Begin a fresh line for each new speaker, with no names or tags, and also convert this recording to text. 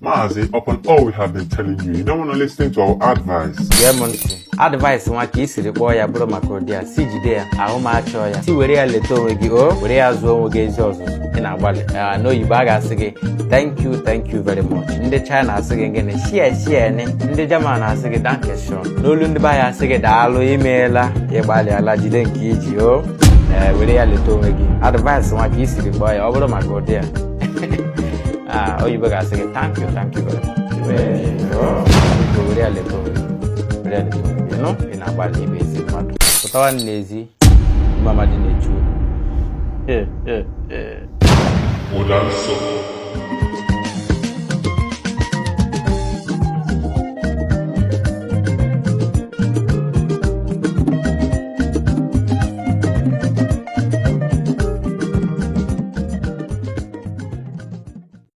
Mazi, upon all we have been telling you, you don't want to listen to our advice.
Advice nwa ka isiri kpọọ ya bụrụ maka ụdị a si jide ya ahụ ma achọ ya si were ya leta onwe gị were ya zụọ onwe gị ezi ọzụzụ ị na-agbalị n'oyibo a ga-asị gị thank you very much. Ndị China asị gị gịnị shie ni ndị German asị gị danke schön n'olu ndị be ya asị gị daalụ imeela ịgbalịala jide nke iji were ya leta onwe gị. Advice nwa ka isiri kpọọ ya ọ bụrụ maka ụdị a oyibo ga-asị gị thank you very much. Were ya leta onwe gị in a bad basic matter. But I want lazy, Mama didn't chew.